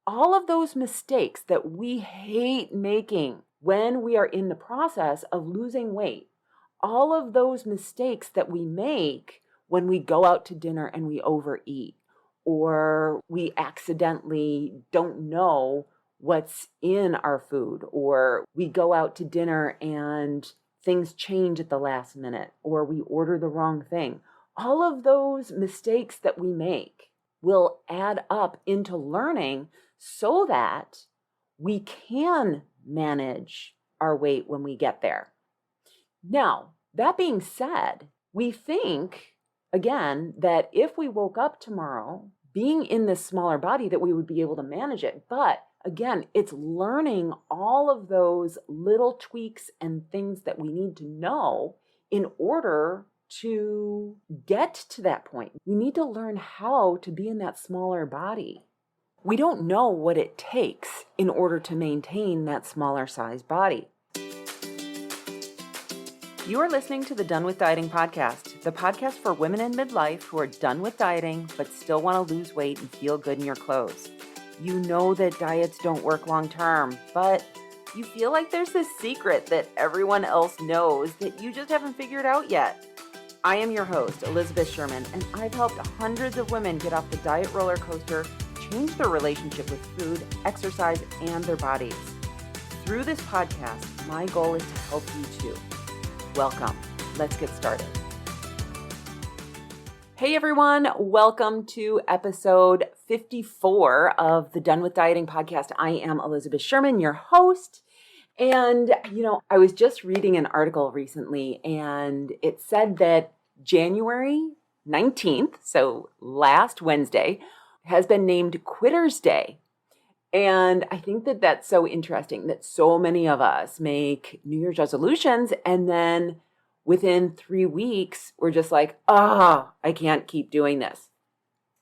all of those mistakes that we hate making when we are in the process of losing weight, all of those mistakes that we make when we go out to dinner and we overeat, or we accidentally don't know what's in our food, or we go out to dinner and things change at the last minute, or we order the wrong thing. All of those mistakes that we make will add up into learning so that we can manage our weight when we get there. Now, that being said, we think, again, that if we woke up tomorrow being in this smaller body, that we would be able to manage it. But again, it's learning all of those little tweaks and things that we need to know in order to get to that point. We need to learn how to be in that smaller body. We don't know what it takes in order to maintain that smaller size body. You are listening to the Done with Dieting podcast, the podcast for women in midlife who are done with dieting but still want to lose weight and feel good in your clothes. You know that diets don't work long term, but you feel like there's this secret that everyone else knows that you just haven't figured out yet. I am your host, Elizabeth Sherman, and I've helped hundreds of women get off the diet roller coaster, change their relationship with food, exercise, and their bodies. Through this podcast, my goal is to help you too. Welcome. Let's get started. Hey everyone, welcome to episode 54 of the Done with Dieting podcast. I am Elizabeth Sherman, your host. And, I was just reading an article recently and it said that January 19th, so last Wednesday, has been named Quitter's Day. And I think that that's so interesting that so many of us make New Year's resolutions and then within 3 weeks, we're just like, I can't keep doing this.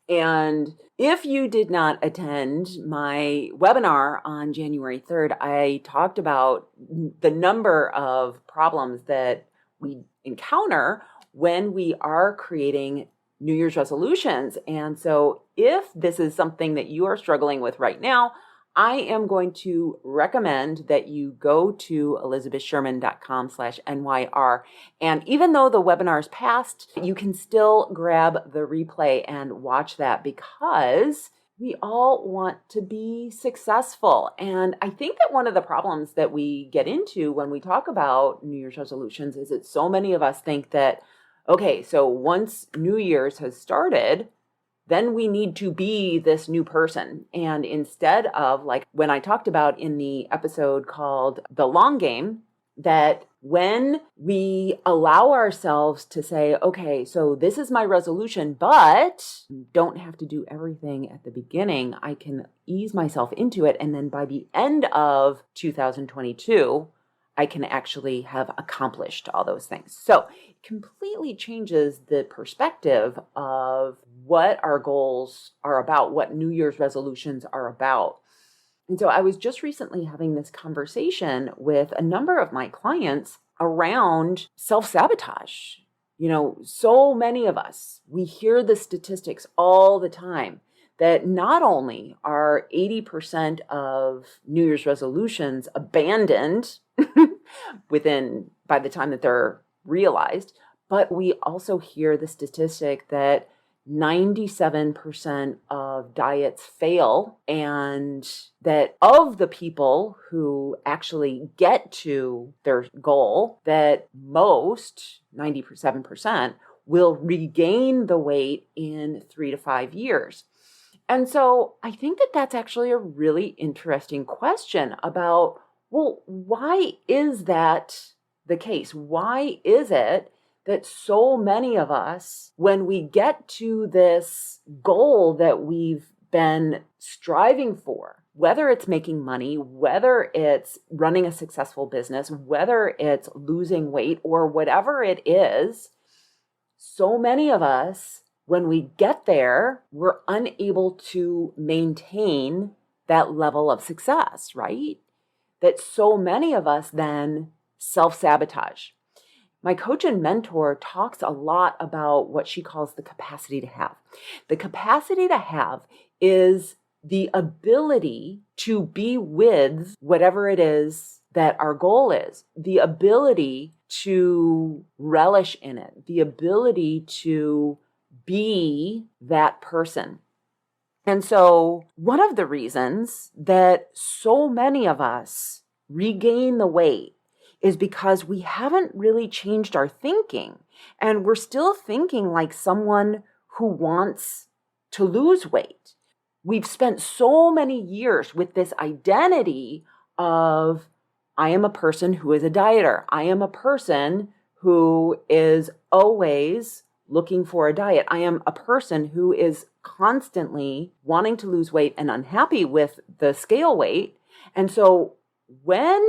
And if you did not attend my webinar on January 3rd, I talked about the number of problems that we encounter when we are creating New Year's resolutions. And so if this is something that you are struggling with right now, I am going to recommend that you go to elizabethsherman.com/NYR. And even though the webinar is past, you can still grab the replay and watch that because we all want to be successful. And I think that one of the problems that we get into when we talk about New Year's resolutions is that so many of us think that, okay, so once New Year's has started, then we need to be this new person. And instead of, like when I talked about in the episode called The Long Game, that when we allow ourselves to say, okay, so this is my resolution, but don't have to do everything at the beginning. I can ease myself into it. And then by the end of 2022, I can actually have accomplished all those things. So it completely changes the perspective of what our goals are about, what New Year's resolutions are about. And so I was just recently having this conversation with a number of my clients around self-sabotage. So many of us, we hear the statistics all the time that not only are 80% of New Year's resolutions abandoned by the time that they're realized, but we also hear the statistic that 97% of diets fail, and that of the people who actually get to their goal, that most, 97%, will regain the weight in 3 to 5 years. And so I think that that's actually a really interesting question about, well, why is that the case? Why is it that so many of us, when we get to this goal that we've been striving for, whether it's making money, whether it's running a successful business, whether it's losing weight or whatever it is, so many of us, when we get there, we're unable to maintain that level of success, right? That so many of us then self-sabotage. My coach and mentor talks a lot about what she calls the capacity to have. The capacity to have is the ability to be with whatever it is that our goal is, the ability to relish in it, the ability to be that person. And so one of the reasons that so many of us regain the weight is because we haven't really changed our thinking, and we're still thinking like someone who wants to lose weight. We've spent so many years with this identity of, I am a person who is a dieter. I am a person who is always looking for a diet. I am a person who is constantly wanting to lose weight and unhappy with the scale weight. And so when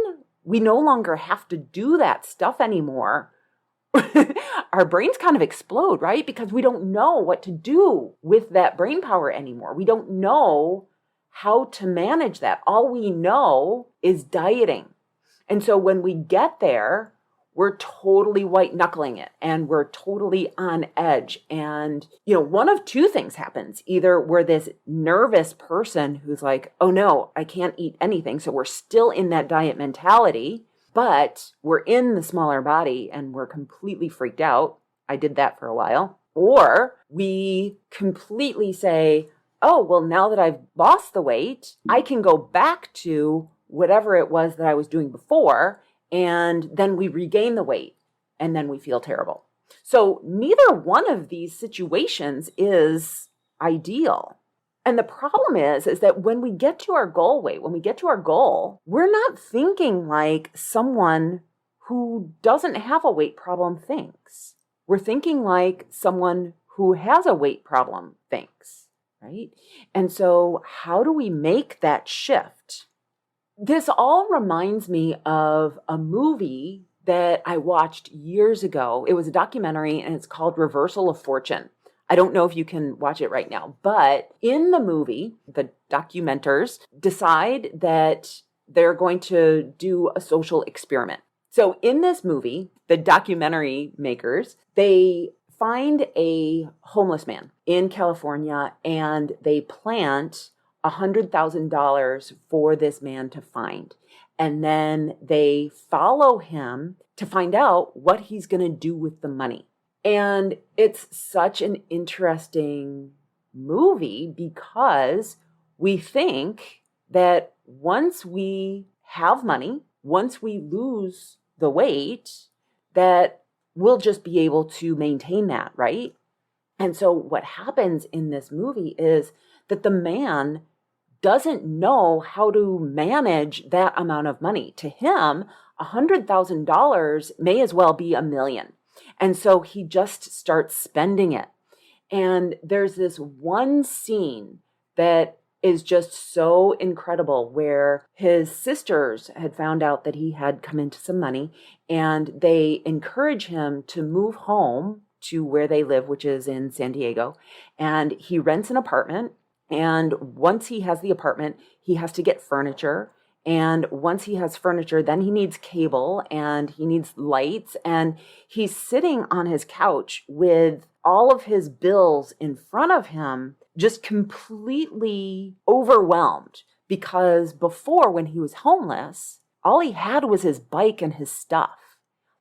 we no longer have to do that stuff anymore, our brains kind of explode, right? Because we don't know what to do with that brain power anymore. We don't know how to manage that. All we know is dieting. And so when we get there, we're totally white knuckling it and we're totally on edge. And, one of two things happens. Either we're this nervous person who's like, oh no, I can't eat anything. So we're still in that diet mentality, but we're in the smaller body and we're completely freaked out. I did that for a while. Or we completely say, oh, well, now that I've lost the weight, I can go back to whatever it was that I was doing before. And then we regain the weight and then we feel terrible. So neither one of these situations is ideal. And the problem is that when we get to our goal weight, when we get to our goal, we're not thinking like someone who doesn't have a weight problem thinks. We're thinking like someone who has a weight problem thinks, right? And so how do we make that shift? This all reminds me of a movie that I watched years ago. It was a documentary and it's called Reversal of Fortune. I don't know if you can watch it right now, but in the movie, the documenters decide that they're going to do a social experiment. So in this movie, the documentary makers, they find a homeless man in California and they plant $100,000 for this man to find. And then they follow him to find out what he's going to do with the money. And it's such an interesting movie because we think that once we have money, once we lose the weight, that we'll just be able to maintain that, right? And so what happens in this movie is that the man doesn't know how to manage that amount of money. To him, $100,000 may as well be $1 million. And so he just starts spending it. And there's this one scene that is just so incredible where his sisters had found out that he had come into some money and they encourage him to move home to where they live, which is in San Diego. And he rents an apartment. And once he has the apartment, he has to get furniture. And once he has furniture, then he needs cable and he needs lights. And he's sitting on his couch with all of his bills in front of him, just completely overwhelmed. Because before, when he was homeless, all he had was his bike and his stuff.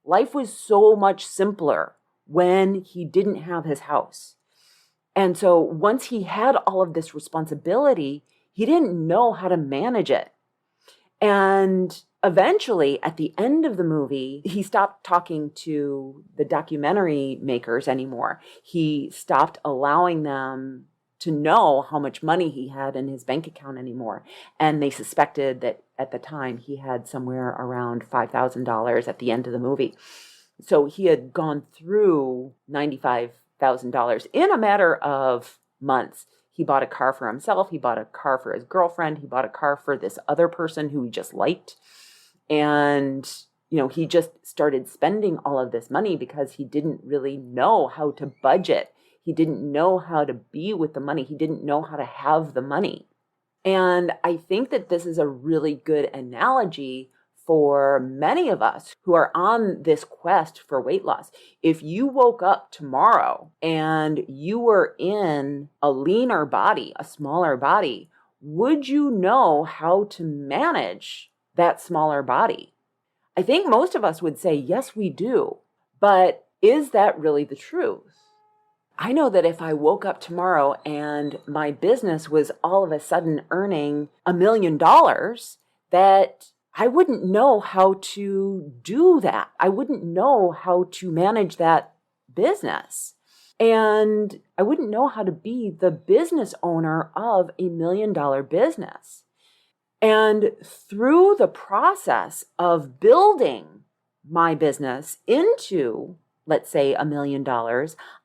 Life was so much simpler when he didn't have his house. And so once he had all of this responsibility, he didn't know how to manage it. And eventually, at the end of the movie, he stopped talking to the documentary makers anymore. He stopped allowing them to know how much money he had in his bank account anymore. And they suspected that at the time he had somewhere around $5,000 at the end of the movie. So he had gone through $95,000 in a matter of months. He bought a car for himself. He bought a car for his girlfriend. He bought a car for this other person who he just liked. And, he just started spending all of this money because he didn't really know how to budget. He didn't know how to be with the money. He didn't know how to have the money. And I think that this is a really good analogy for many of us who are on this quest for weight loss. If you woke up tomorrow and you were in a leaner body, a smaller body, would you know how to manage that smaller body? I think most of us would say, yes, we do. But is that really the truth? I know that if I woke up tomorrow and my business was all of a sudden earning $1 million, that I wouldn't know how to do that. I wouldn't know how to manage that business. And I wouldn't know how to be the business owner of $1 million business. And through the process of building my business into, let's say, $1 million,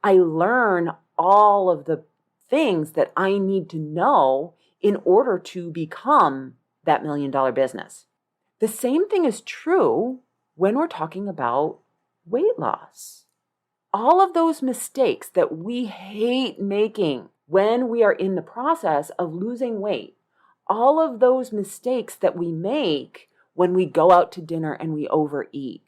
I learn all of the things that I need to know in order to become that $1 million business. The same thing is true when we're talking about weight loss. All of those mistakes that we hate making when we are in the process of losing weight, all of those mistakes that we make when we go out to dinner and we overeat,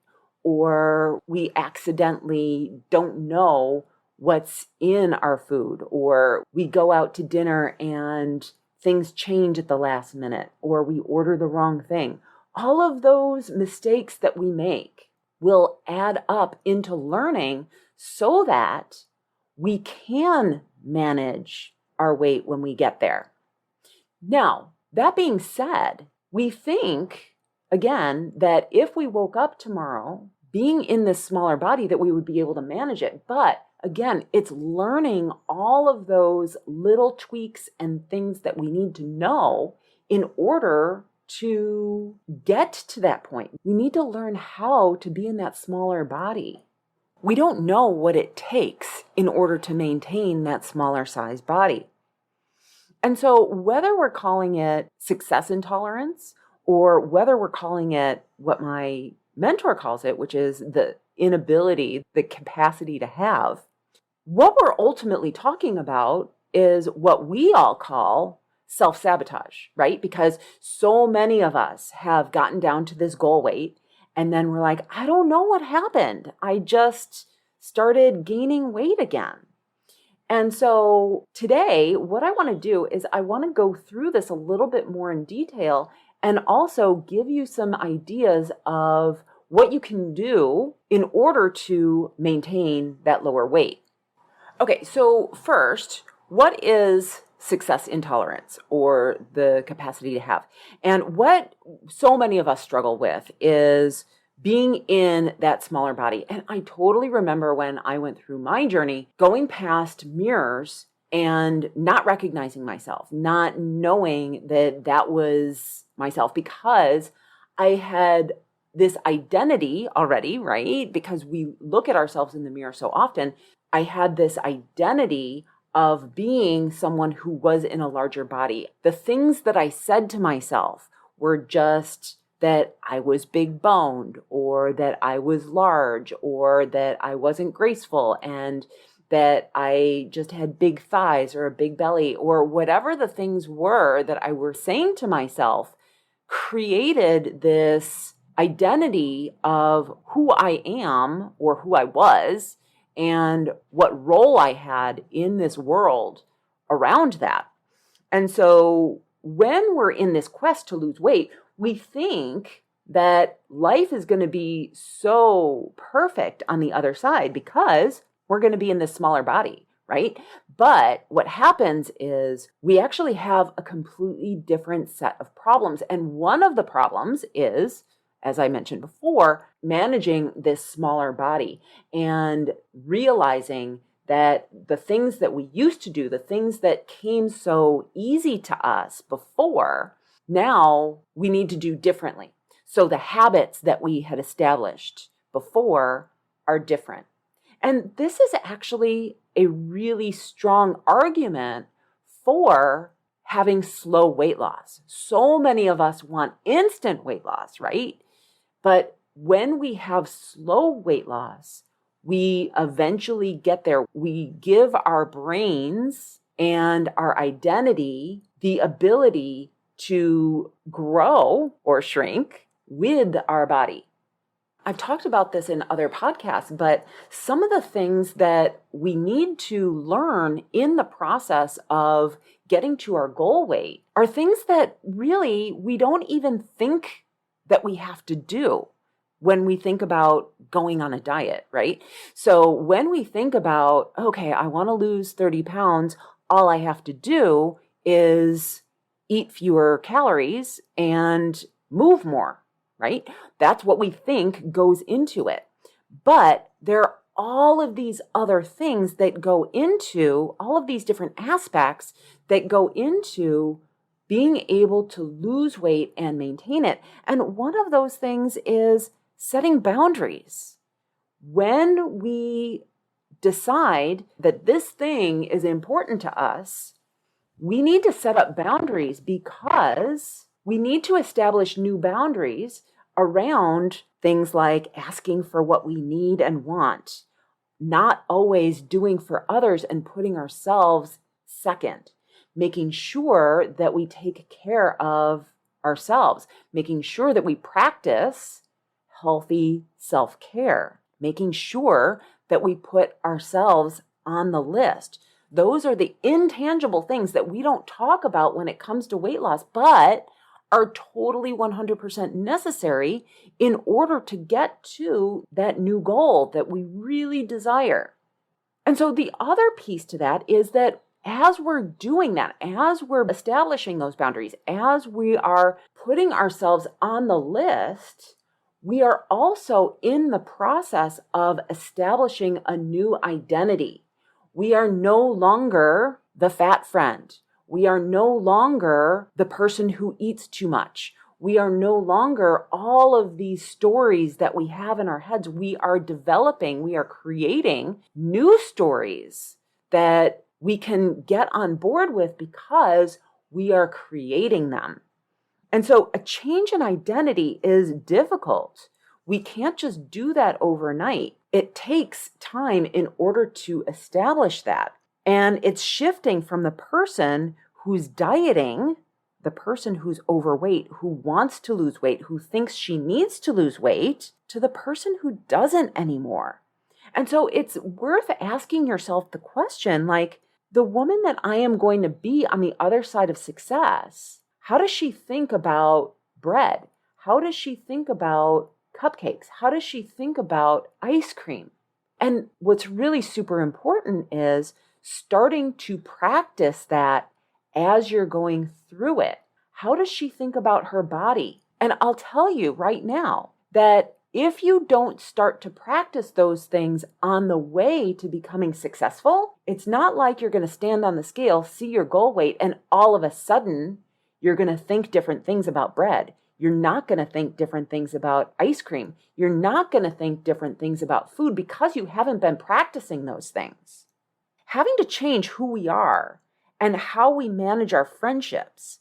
or we accidentally don't know what's in our food, or we go out to dinner and things change at the last minute, or we order the wrong thing. All of those mistakes that we make will add up into learning so that we can manage our weight when we get there. Now, that being said, we think, again, that if we woke up tomorrow being in this smaller body, that we would be able to manage it. But again, it's learning all of those little tweaks and things that we need to know in order to get to that point. We need to learn how to be in that smaller body. We don't know what it takes in order to maintain that smaller size body. And so whether we're calling it success intolerance or whether we're calling it what my mentor calls it, which is the inability, the capacity to have, what we're ultimately talking about is what we all call self-sabotage, right? Because so many of us have gotten down to this goal weight and then we're like, I don't know what happened. I just started gaining weight again. And so today, what I want to do is I want to go through this a little bit more in detail and also give you some ideas of what you can do in order to maintain that lower weight. Okay, so first, what is success intolerance or the capacity to have? And what so many of us struggle with is being in that smaller body. And I totally remember when I went through my journey, going past mirrors and not recognizing myself, not knowing that that was myself because I had this identity already, right? Because we look at ourselves in the mirror so often. I had this identity of being someone who was in a larger body. The things that I said to myself were just that I was big boned or that I was large or that I wasn't graceful and that I just had big thighs or a big belly or whatever the things were that I were saying to myself created this identity of who I am or who I was and what role I had in this world around that. And so when we're in this quest to lose weight, we think that life is going to be so perfect on the other side because we're going to be in this smaller body, right? But what happens is we actually have a completely different set of problems. And one of the problems is, as I mentioned before, managing this smaller body and realizing that the things that we used to do, the things that came so easy to us before, now we need to do differently. So the habits that we had established before are different. And this is actually a really strong argument for having slow weight loss. So many of us want instant weight loss, right? But when we have slow weight loss, we eventually get there. We give our brains and our identity the ability to grow or shrink with our body. I've talked about this in other podcasts, but some of the things that we need to learn in the process of getting to our goal weight are things that really we don't even think that we have to do when we think about going on a diet, right? So when we think about, okay, I want to lose 30 pounds, all I have to do is eat fewer calories and move more, right? That's what we think goes into it. But there are all of these other things that go into, all of these different aspects that go into being able to lose weight and maintain it. And one of those things is setting boundaries. When we decide that this thing is important to us, we need to set up boundaries because we need to establish new boundaries around things like asking for what we need and want, not always doing for others and putting ourselves second, making sure that we take care of ourselves, making sure that we practice healthy self-care, making sure that we put ourselves on the list. Those are the intangible things that we don't talk about when it comes to weight loss, but are totally 100% necessary in order to get to that new goal that we really desire. And so the other piece to that is that as we're doing that, as we're establishing those boundaries, as we are putting ourselves on the list, we are also in the process of establishing a new identity. We are no longer the fat friend. We are no longer the person who eats too much. We are no longer all of these stories that we have in our heads. We are developing, we are creating new stories that we can get on board with because we are creating them. And so a change in identity is difficult. We can't just do that overnight. It takes time in order to establish that. And it's shifting from the person who's dieting, the person who's overweight, who wants to lose weight, who thinks she needs to lose weight, to the person who doesn't anymore. And so it's worth asking yourself the question, like, the woman that I am going to be on the other side of success, how does she think about bread? How does she think about cupcakes? How does she think about ice cream? And what's really super important is starting to practice that as you're going through it. How does she think about her body? And I'll tell you right now that if you don't start to practice those things on the way to becoming successful, it's not like you're going to stand on the scale, see your goal weight, and all of a sudden you're going to think different things about bread. You're not going to think different things about ice cream. You're not going to think different things about food because you haven't been practicing those things. Having to change who we are and how we manage our friendships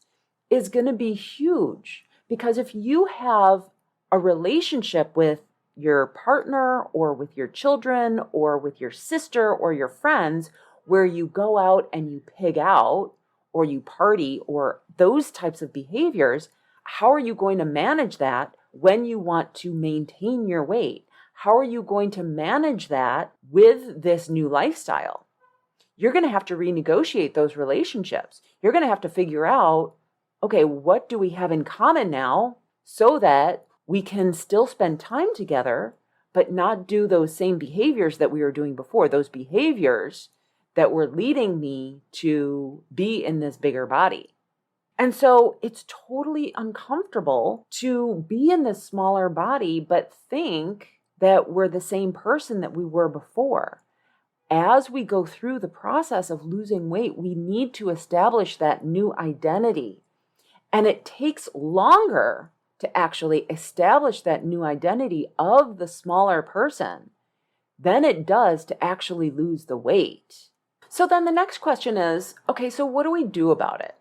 is going to be huge, because if you have a relationship with your partner or with your children or with your sister or your friends where you go out and you pig out or you party or those types of behaviors, how are you going to manage that when you want to maintain your weight? How are you going to manage that with this new lifestyle? You're going to have to renegotiate those relationships. You're going to have to figure out, okay, what do we have in common now so that we can still spend time together, but not do those same behaviors that we were doing before, those behaviors that were leading me to be in this bigger body. And so it's totally uncomfortable to be in this smaller body, but think that we're the same person that we were before. As we go through the process of losing weight, we need to establish that new identity. And it takes longer to actually establish that new identity of the smaller person than it does to actually lose the weight. So then the next question is, okay, so what do we do about it?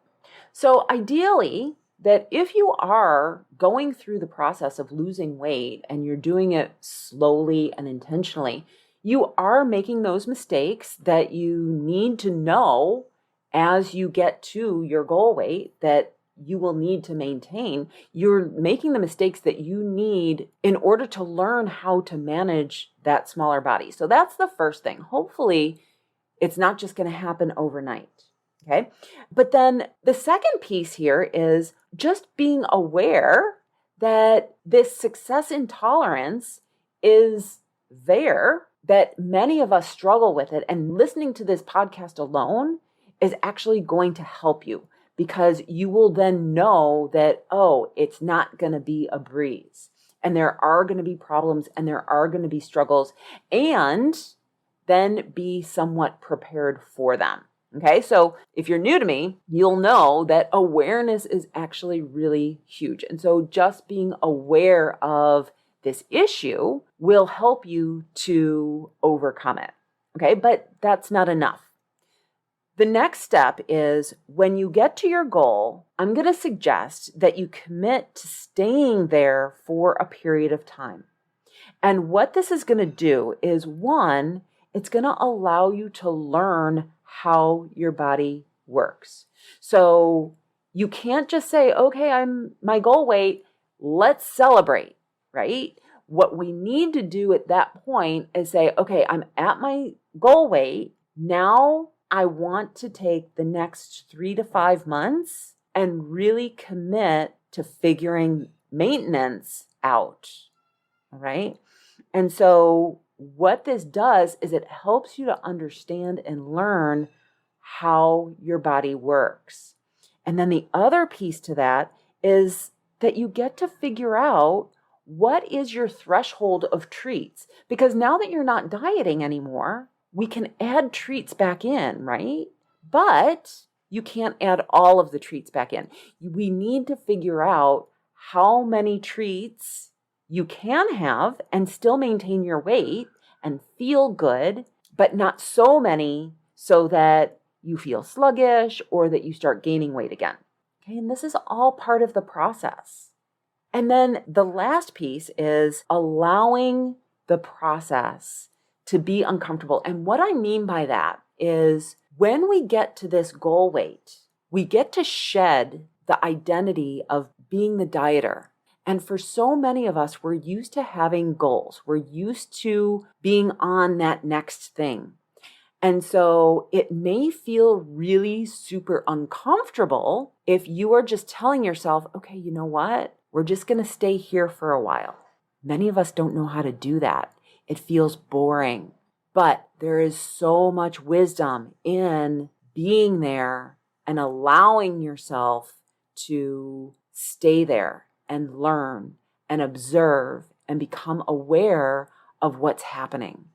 So ideally, that if you are going through the process of losing weight and you're doing it slowly and intentionally, you are making those mistakes that you need to know as you get to your goal weight that you will need to maintain. You're making the mistakes that you need in order to learn how to manage that smaller body. So that's the first thing. Hopefully, it's not just going to happen overnight. Okay. But then the second piece here is just being aware that this success intolerance is there, that many of us struggle with it. And listening to this podcast alone is actually going to help you, because you will then know that, oh, it's not going to be a breeze. And there are going to be problems and there are going to be struggles, and then be somewhat prepared for them. Okay, so if you're new to me, you'll know that awareness is actually really huge. And so just being aware of this issue will help you to overcome it. Okay, but that's not enough. The next step is, when you get to your goal, I'm going to suggest that you commit to staying there for a period of time. And what this is going to do is, one, it's going to allow you to learn how your body works. So you can't just say, okay, I'm my goal weight, let's celebrate, right? What we need to do at that point is say, okay, I'm at my goal weight. Now I want to take the next 3 to 5 months and really commit to figuring maintenance out. All right. And so what this does is it helps you to understand and learn how your body works. And then the other piece to that is that you get to figure out what is your threshold of treats. Because now that you're not dieting anymore, we can add treats back in, right? But you can't add all of the treats back in. We need to figure out how many treats you can have and still maintain your weight and feel good, but not so many so that you feel sluggish or that you start gaining weight again. Okay, and this is all part of the process. And then the last piece is allowing the process to be uncomfortable. And what I mean by that is, when we get to this goal weight, we get to shed the identity of being the dieter. And for so many of us, we're used to having goals. We're used to being on that next thing. And so it may feel really super uncomfortable if you are just telling yourself, okay, you know what? We're just going to stay here for a while. Many of us don't know how to do that. It feels boring. But there is so much wisdom in being there and allowing yourself to stay there and learn and observe and become aware of what's happening.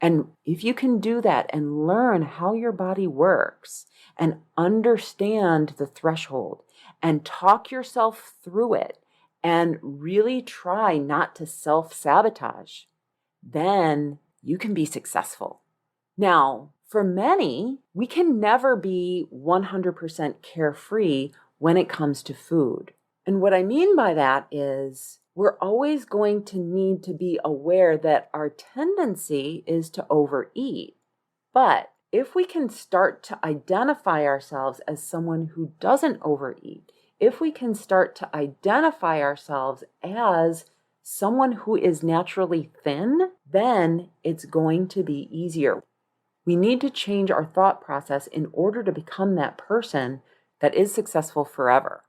And if you can do that and learn how your body works and understand the threshold and talk yourself through it and really try not to self-sabotage, then you can be successful. Now, for many, we can never be 100% carefree when it comes to food. And what I mean by that is, we're always going to need to be aware that our tendency is to overeat. But if we can start to identify ourselves as someone who doesn't overeat, if we can start to identify ourselves as someone who is naturally thin, then it's going to be easier. We need to change our thought process in order to become that person that is successful forever.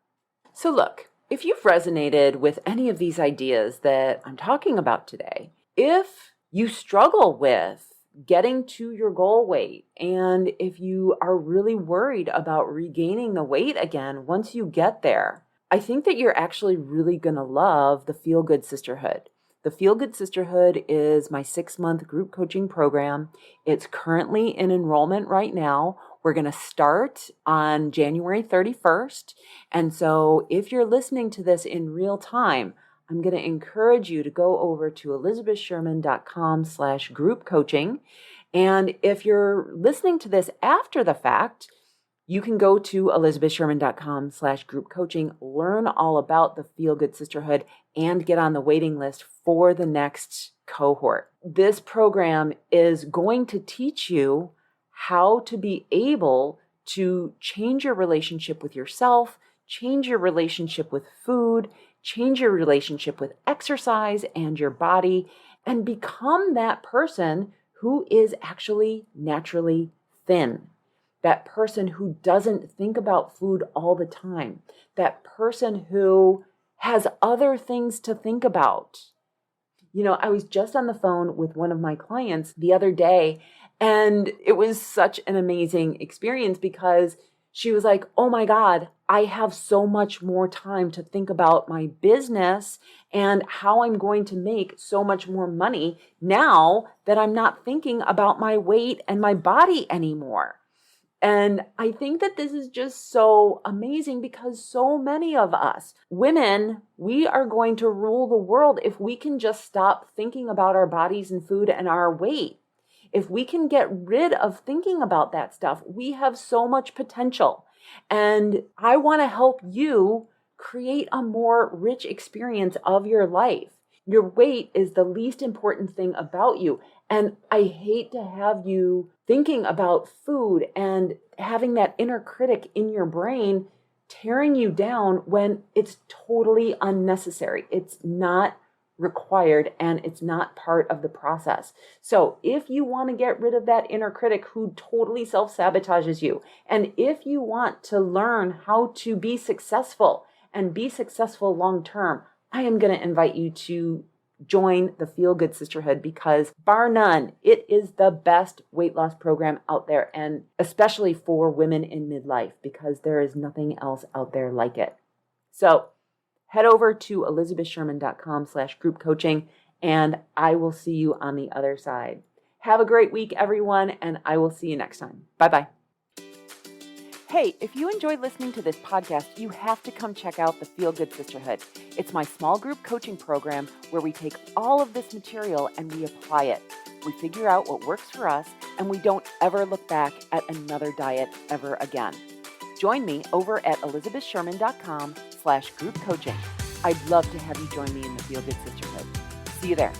So look, if you've resonated with any of these ideas that I'm talking about today, if you struggle with getting to your goal weight, and if you are really worried about regaining the weight again once you get there, I think that you're actually really going to love the Feel Good Sisterhood. The Feel Good Sisterhood is my 6-month group coaching program. It's currently in enrollment right now. We're going to start on January 31st. And so if you're listening to this in real time, I'm going to encourage you to go over to elizabethsherman.com/group coaching. And if you're listening to this after the fact, you can go to elizabethsherman.com/group coaching, learn all about the Feel Good Sisterhood, and get on the waiting list for the next cohort. This program is going to teach you how to be able to change your relationship with yourself, change your relationship with food, change your relationship with exercise and your body, and become that person who is actually naturally thin. that person who doesn't think about food all the time, that person who has other things to think about. I was just on the phone with one of my clients the other day, and it was such an amazing experience because she was like, oh my God, I have so much more time to think about my business and how I'm going to make so much more money now that I'm not thinking about my weight and my body anymore. And I think that this is just so amazing because so many of us women, we are going to rule the world if we can just stop thinking about our bodies and food and our weight. If we can get rid of thinking about that stuff, we have so much potential. And I want to help you create a more rich experience of your life. Your weight is the least important thing about you. And I hate to have you thinking about food and having that inner critic in your brain tearing you down when it's totally unnecessary. It's not required and it's not part of the process. So if you want to get rid of that inner critic who totally self-sabotages you, and if you want to learn how to be successful and be successful long-term, I am going to invite you to join the Feel Good Sisterhood because bar none, it is the best weight loss program out there, and especially for women in midlife because there is nothing else out there like it. So head over to elizabethsherman.com/group coaching and I will see you on the other side. Have a great week, everyone, and I will see you next time. Bye-bye. Hey, if you enjoyed listening to this podcast, you have to come check out the Feel Good Sisterhood. It's my small group coaching program where we take all of this material and we apply it. We figure out what works for us and we don't ever look back at another diet ever again. Join me over at elizabethsherman.com/group coaching. I'd love to have you join me in the Feel Good Sisterhood. See you there.